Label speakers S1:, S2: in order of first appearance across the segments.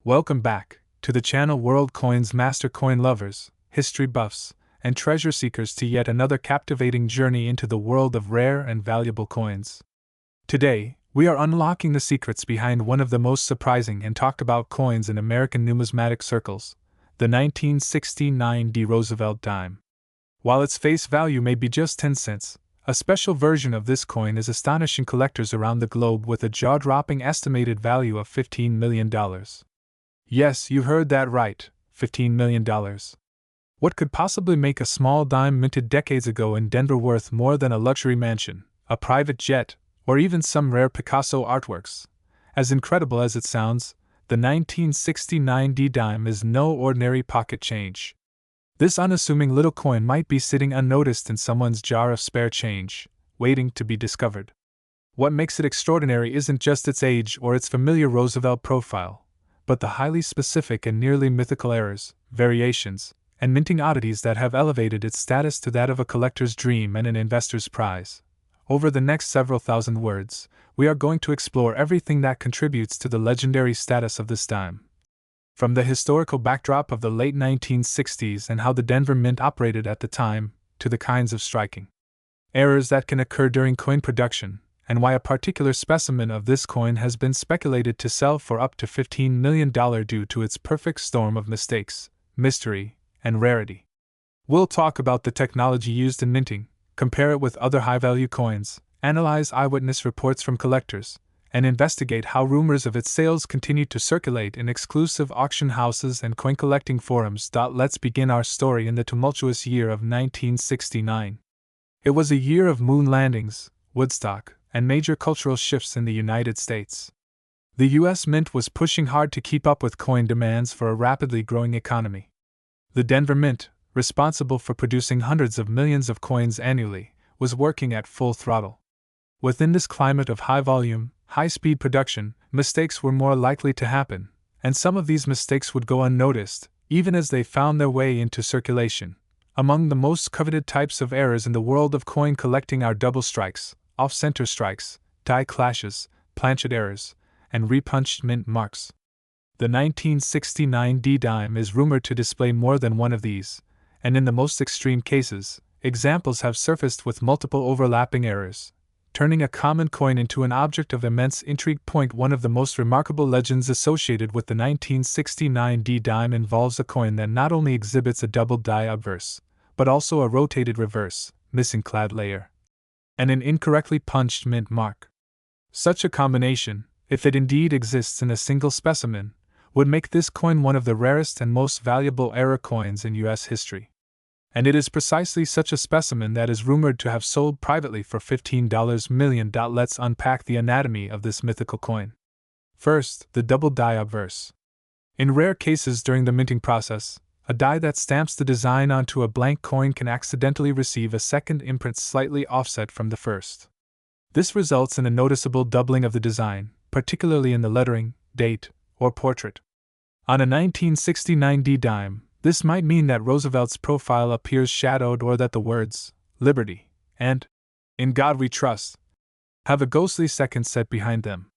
S1: Welcome back to the channel World Coins Master Coin Lovers, History Buffs, and Treasure Seekers to yet another captivating journey into the world of rare and valuable coins. Today, we are unlocking the secrets behind one of the most surprising and talked about coins in American numismatic circles, the 1969 D. Roosevelt dime. While its face value may be just 10 cents, a special version of this coin is astonishing collectors around the globe with a jaw-dropping estimated value of $15 million. Yes, you heard that right, $15 million. What could possibly make a small dime minted decades ago in Denver worth more than a luxury mansion, a private jet, or even some rare Picasso artworks? As incredible as it sounds, the 1969 D dime is no ordinary pocket change. This unassuming little coin might be sitting unnoticed in someone's jar of spare change, waiting to be discovered. What makes it extraordinary isn't just its age or its familiar Roosevelt profile, but the highly specific and nearly mythical errors, variations, and minting oddities that have elevated its status to that of a collector's dream and an investor's prize. Over the next several thousand words, we are going to explore everything that contributes to the legendary status of this dime. From the historical backdrop of the late 1960s and how the Denver Mint operated at the time, to the kinds of striking errors that can occur during coin production, and why a particular specimen of this coin has been speculated to sell for up to $15 million due to its perfect storm of mistakes, mystery, and rarity. We'll talk about the technology used in minting, compare it with other high-value coins, analyze eyewitness reports from collectors, and investigate how rumors of its sales continue to circulate in exclusive auction houses and coin collecting forums. Let's begin our story in the tumultuous year of 1969. It was a year of moon landings, Woodstock, and major cultural shifts in the United States. The U.S. Mint was pushing hard to keep up with coin demands for a rapidly growing economy. The Denver Mint, responsible for producing hundreds of millions of coins annually, was working at full throttle. Within this climate of high volume, high-speed production, mistakes were more likely to happen, and some of these mistakes would go unnoticed, even as they found their way into circulation. Among the most coveted types of errors in the world of coin collecting are double strikes, off-center strikes, die clashes, planchet errors, and repunched mint marks. The 1969 D dime is rumored to display more than one of these, and in the most extreme cases, examples have surfaced with multiple overlapping errors, turning a common coin into an object of immense intrigue. One of the most remarkable legends associated with the 1969 D dime involves a coin that not only exhibits a doubled die obverse, but also a rotated reverse, missing clad layer, and an incorrectly punched mint mark. Such a combination, if it indeed exists in a single specimen, would make this coin one of the rarest and most valuable error coins in U.S. history. And it is precisely such a specimen that is rumored to have sold privately for $15 million. Let's unpack the anatomy of this mythical coin. First, the double die obverse. In rare cases during the minting process, a die that stamps the design onto a blank coin can accidentally receive a second imprint slightly offset from the first. This results in a noticeable doubling of the design, particularly in the lettering, date, or portrait. On a 1969 D dime, this might mean that Roosevelt's profile appears shadowed or that the words, Liberty, and In God We Trust, have a ghostly second set behind them.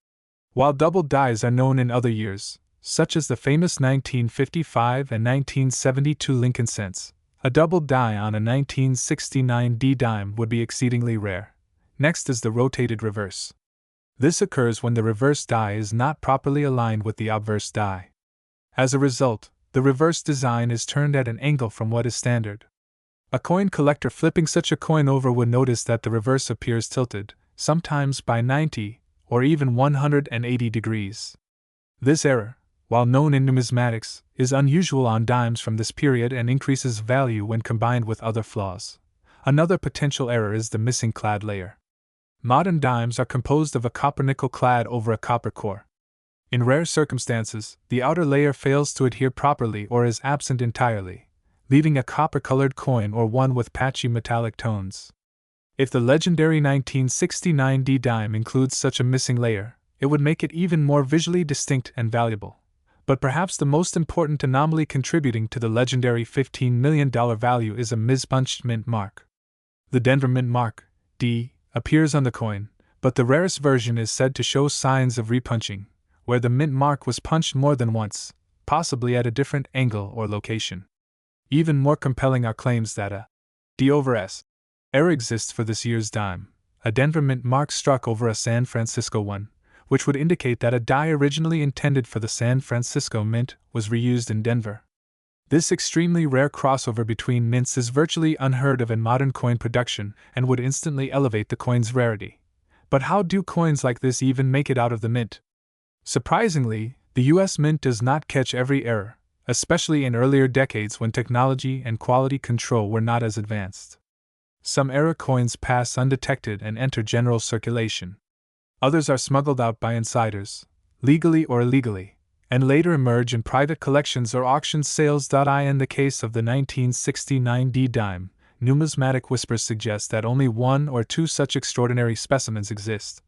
S1: While double dies are known in other years, such as the famous 1955 and 1972 Lincoln cents, a double die on a 1969 D dime would be exceedingly rare. Next is the rotated reverse. This occurs when the reverse die is not properly aligned with the obverse die. As a result, the reverse design is turned at an angle from what is standard. A coin collector flipping such a coin over would notice that the reverse appears tilted, sometimes by 90 or even 180 degrees. This error, while known in numismatics, is unusual on dimes from this period and increases value when combined with other flaws. Another potential error is the missing clad layer. Modern dimes are composed of a copper nickel clad over a copper core. In rare circumstances, the outer layer fails to adhere properly or is absent entirely, leaving a copper-colored coin or one with patchy metallic tones. If the legendary 1969 D dime includes such a missing layer, it would make it even more visually distinct and valuable. But perhaps the most important anomaly contributing to the legendary $15 million value is a mispunched mint mark. The Denver Mint mark, D, appears on the coin, but the rarest version is said to show signs of repunching, where the mint mark was punched more than once, possibly at a different angle or location. Even more compelling are claims that a D/S error exists for this year's dime. A Denver mint mark struck over a San Francisco one, which would indicate that a die originally intended for the San Francisco mint was reused in Denver. This extremely rare crossover between mints is virtually unheard of in modern coin production and would instantly elevate the coin's rarity. But how do coins like this even make it out of the mint? Surprisingly, the US Mint does not catch every error, especially in earlier decades when technology and quality control were not as advanced. Some error coins pass undetected and enter general circulation. Others are smuggled out by insiders, legally or illegally, and later emerge in private collections or auction sales. In the case of the 1969 D dime, numismatic whispers suggest that only one or two such extraordinary specimens exist,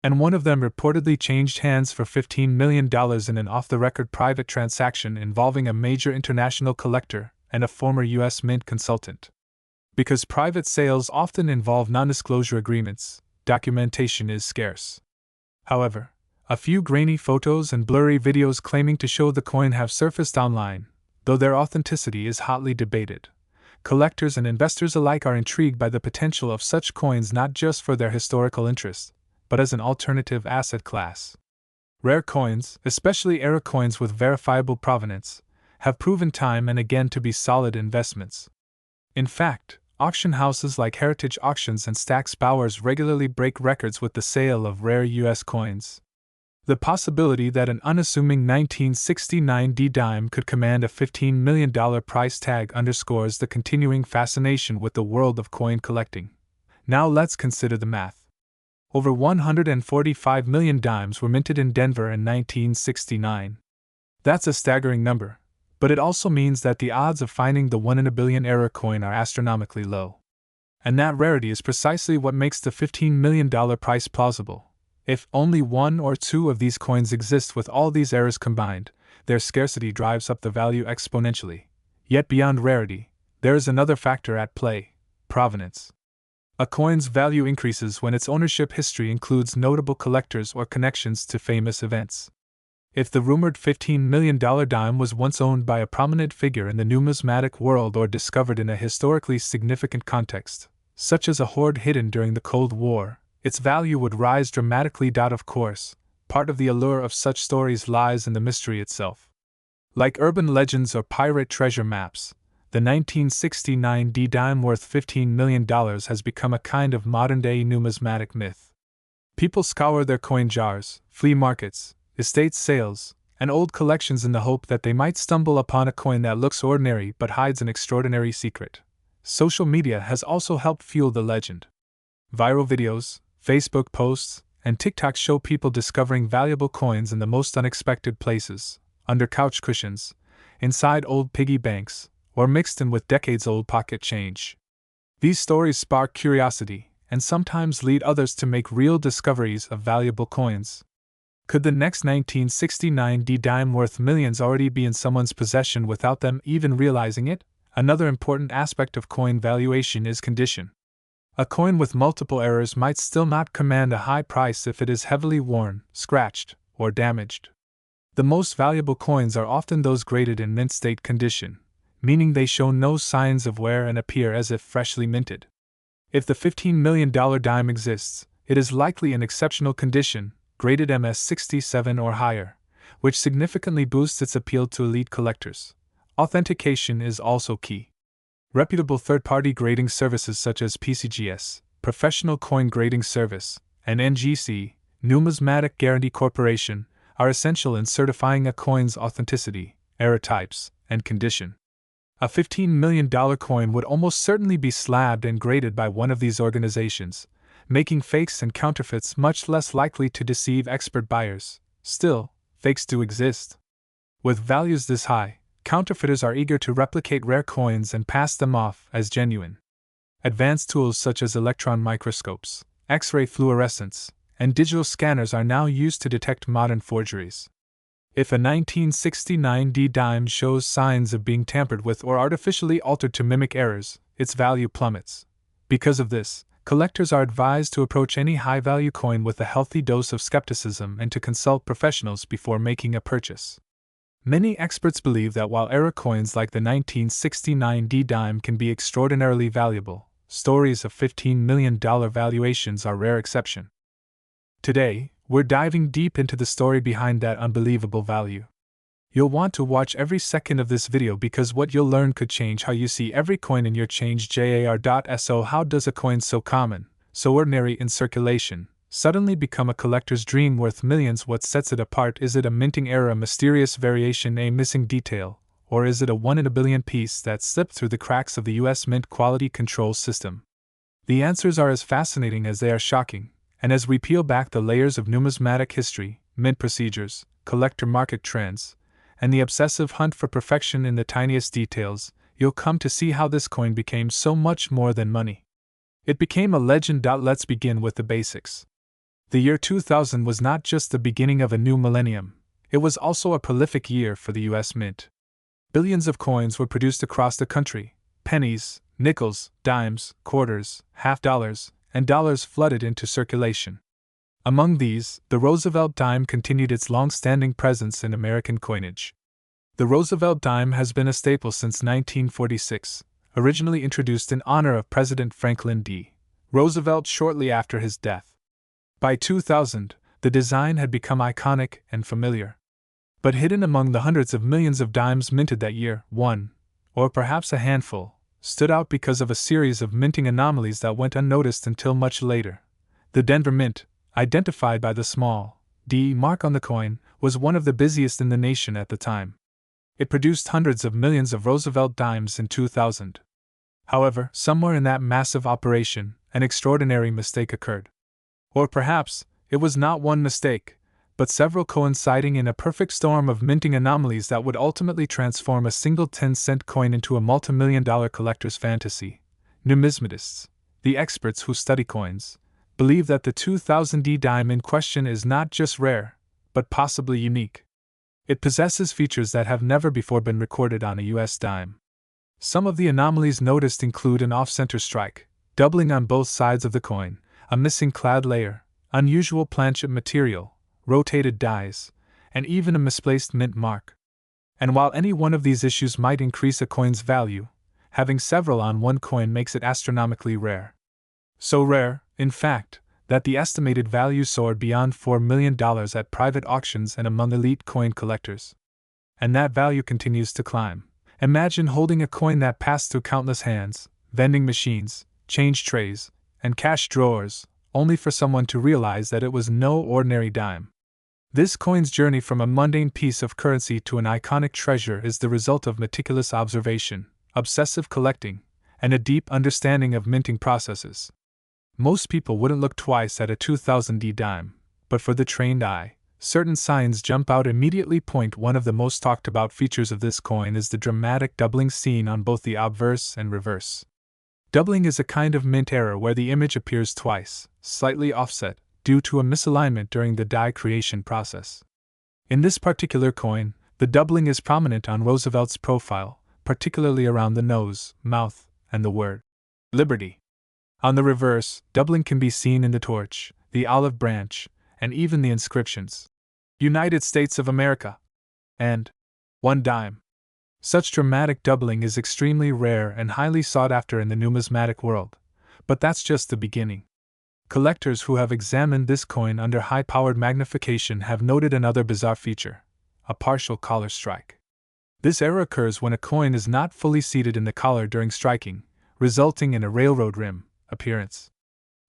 S1: and one of them reportedly changed hands for $15 million in an off-the-record private transaction involving a major international collector and a former U.S. Mint consultant. Because private sales often involve non-disclosure agreements, documentation is scarce. However, a few grainy photos and blurry videos claiming to show the coin have surfaced online, though their authenticity is hotly debated. Collectors and investors alike are intrigued by the potential of such coins not just for their historical interest, but as an alternative asset class. Rare coins, especially error coins with verifiable provenance, have proven time and again to be solid investments. In fact, auction houses like Heritage Auctions and Stack's Bowers regularly break records with the sale of rare U.S. coins. The possibility that an unassuming 1969 D dime could command a $15 million price tag underscores the continuing fascination with the world of coin collecting. Now let's consider the math. Over 145 million dimes were minted in Denver in 1969. That's a staggering number, but it also means that the odds of finding the 1 in a billion error coin are astronomically low. And that rarity is precisely what makes the $15 million price plausible. If only one or two of these coins exist with all these errors combined, their scarcity drives up the value exponentially. Yet beyond rarity, there is another factor at play: provenance. A coin's value increases when its ownership history includes notable collectors or connections to famous events. If the rumored $15 million dime was once owned by a prominent figure in the numismatic world or discovered in a historically significant context, such as a hoard hidden during the Cold War, its value would rise dramatically. Of course, part of the allure of such stories lies in the mystery itself. Like urban legends or pirate treasure maps, the 1969 D dime worth $15 million has become a kind of modern-day numismatic myth. People scour their coin jars, flea markets, estate sales, and old collections in the hope that they might stumble upon a coin that looks ordinary but hides an extraordinary secret. Social media has also helped fuel the legend. Viral videos, Facebook posts, and TikTok show people discovering valuable coins in the most unexpected places: under couch cushions, inside old piggy banks, or mixed in with decades-old pocket change. These stories spark curiosity, and sometimes lead others to make real discoveries of valuable coins. Could the next 1969 D dime worth millions already be in someone's possession without them even realizing it? Another important aspect of coin valuation is condition. A coin with multiple errors might still not command a high price if it is heavily worn, scratched, or damaged. The most valuable coins are often those graded in mint state condition, meaning they show no signs of wear and appear as if freshly minted. If the $15 million dime exists, it is likely in exceptional condition, graded MS67 or higher, which significantly boosts its appeal to elite collectors. Authentication is also key. Reputable third-party grading services such as PCGS, Professional Coin Grading Service, and NGC, Numismatic Guarantee Corporation, are essential in certifying a coin's authenticity, error types, and condition. A $15 million coin would almost certainly be slabbed and graded by one of these organizations, making fakes and counterfeits much less likely to deceive expert buyers. Still, fakes do exist. With values this high, counterfeiters are eager to replicate rare coins and pass them off as genuine. Advanced tools such as electron microscopes, X-ray fluorescence, and digital scanners are now used to detect modern forgeries. If a 1969 D dime shows signs of being tampered with or artificially altered to mimic errors, its value plummets. Because of this, collectors are advised to approach any high-value coin with a healthy dose of skepticism and to consult professionals before making a purchase. Many experts believe that while era coins like the 1969 D dime can be extraordinarily valuable, stories of $15 million valuations are rare exception. Today, we're diving deep into the story behind that unbelievable value. You'll want to watch every second of this video because what you'll learn could change how you see every coin in your change jar. How does a coin so common, so ordinary in circulation, suddenly become a collector's dream worth millions? What sets it apart? Is it a minting error, a mysterious variation, a missing detail, or is it a 1 in a billion piece that slipped through the cracks of the US mint quality control system? The answers are as fascinating as they are shocking, and as we peel back the layers of numismatic history, mint procedures, collector market trends, and the obsessive hunt for perfection in the tiniest details, you'll come to see how this coin became so much more than money. It became a legend. Let's begin with the basics. The year 2000 was not just the beginning of a new millennium, it was also a prolific year for the US Mint. Billions of coins were produced across the country. Pennies, nickels, dimes, quarters, half dollars, and dollars flooded into circulation. Among these, the Roosevelt dime continued its long-standing presence in American coinage. The Roosevelt dime has been a staple since 1946, originally introduced in honor of President Franklin D. Roosevelt shortly after his death. By 2000, the design had become iconic and familiar. But hidden among the hundreds of millions of dimes minted that year, one, or perhaps a handful, stood out because of a series of minting anomalies that went unnoticed until much later. The Denver Mint, identified by the small D mark on the coin, was one of the busiest in the nation at the time. It produced hundreds of millions of Roosevelt dimes in 2000. However, somewhere in that massive operation, an extraordinary mistake occurred. Or perhaps, it was not one mistake, but several coinciding in a perfect storm of minting anomalies that would ultimately transform a single 10-cent coin into a multi-million-dollar collector's fantasy. Numismatists, the experts who study coins, believe that the 2000 D dime in question is not just rare, but possibly unique. It possesses features that have never before been recorded on a US dime. Some of the anomalies noticed include an off-center strike, doubling on both sides of the coin, a missing clad layer, unusual planchet material, rotated dies, and even a misplaced mint mark. And while any one of these issues might increase a coin's value, having several on one coin makes it astronomically rare. So rare, in fact, that the estimated value soared beyond $4 million at private auctions and among elite coin collectors. And that value continues to climb. Imagine holding a coin that passed through countless hands, vending machines, change trays, and cash drawers, only for someone to realize that it was no ordinary dime. This coin's journey from a mundane piece of currency to an iconic treasure is the result of meticulous observation, obsessive collecting, and a deep understanding of minting processes. Most people wouldn't look twice at a 2000 D dime, but for the trained eye, certain signs jump out immediately. One of the most talked about features of this coin is the dramatic doubling seen on both the obverse and reverse. Doubling is a kind of mint error where the image appears twice, slightly offset, due to a misalignment during the die creation process. In this particular coin, the doubling is prominent on Roosevelt's profile, particularly around the nose, mouth, and the word Liberty. On the reverse, doubling can be seen in the torch, the olive branch, and even the inscriptions United States of America and 1 dime. Such dramatic doubling is extremely rare and highly sought after in the numismatic world, but that's just the beginning. Collectors who have examined this coin under high-powered magnification have noted another bizarre feature: a partial collar strike. This error occurs when a coin is not fully seated in the collar during striking, resulting in a railroad rim appearance.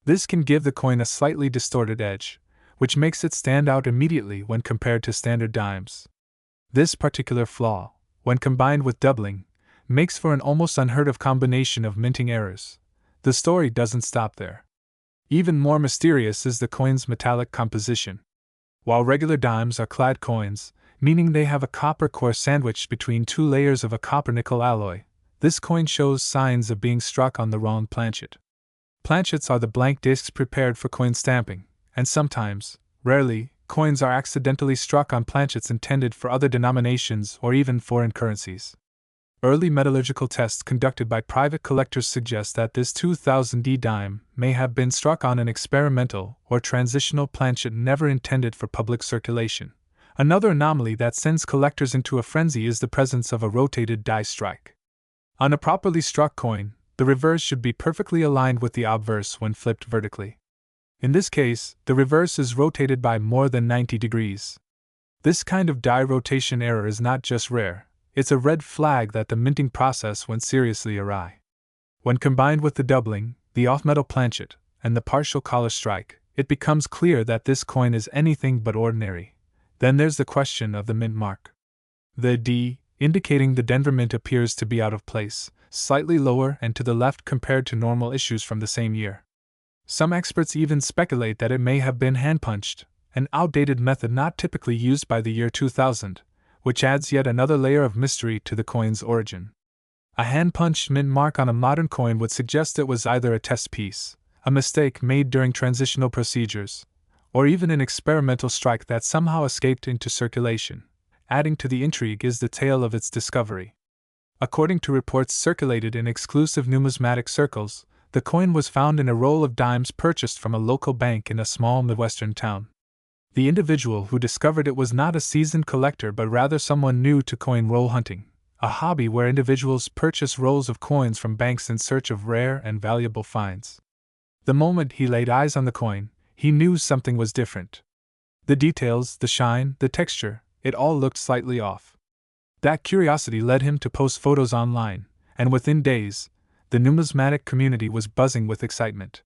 S1: This can give the coin a slightly distorted edge, which makes it stand out immediately when compared to standard dimes. This particular flaw, when combined with doubling, makes for an almost unheard-of combination of minting errors. The story doesn't stop there. Even more mysterious is the coin's metallic composition. While regular dimes are clad coins, meaning they have a copper core sandwiched between two layers of a copper-nickel alloy, this coin shows signs of being struck on the wrong planchet. Planchets are the blank discs prepared for coin stamping, and sometimes, rarely, coins are accidentally struck on planchets intended for other denominations or even foreign currencies. Early metallurgical tests conducted by private collectors suggest that this 2000 D dime may have been struck on an experimental or transitional planchet never intended for public circulation, Another anomaly that sends collectors into a frenzy is the presence of a rotated die strike. On a properly struck coin, the reverse should be perfectly aligned with the obverse when flipped vertically. In this case, the reverse is rotated by more than 90 degrees. This kind of die rotation error is not just rare, it's a red flag that the minting process went seriously awry. When combined with the doubling, the off-metal planchet, and the partial collar strike, it becomes clear that this coin is anything but ordinary. Then there's the question of the mint mark. The D, indicating the Denver Mint, appears to be out of place, slightly lower and to the left compared to normal issues from the same year. Some experts even speculate that it may have been hand-punched, an outdated method not typically used by the year 2000, which adds yet another layer of mystery to the coin's origin. A hand-punched mint mark on a modern coin would suggest it was either a test piece, a mistake made during transitional procedures, or even an experimental strike that somehow escaped into circulation. Adding to the intrigue is the tale of its discovery. According to reports circulated in exclusive numismatic circles, the coin was found in a roll of dimes purchased from a local bank in a small Midwestern town. The individual who discovered it was not a seasoned collector but rather someone new to coin roll hunting, a hobby where individuals purchase rolls of coins from banks in search of rare and valuable finds. The moment he laid eyes on the coin, he knew something was different. The details, the shine, the texture, it all looked slightly off. That curiosity led him to post photos online, and within days, the numismatic community was buzzing with excitement.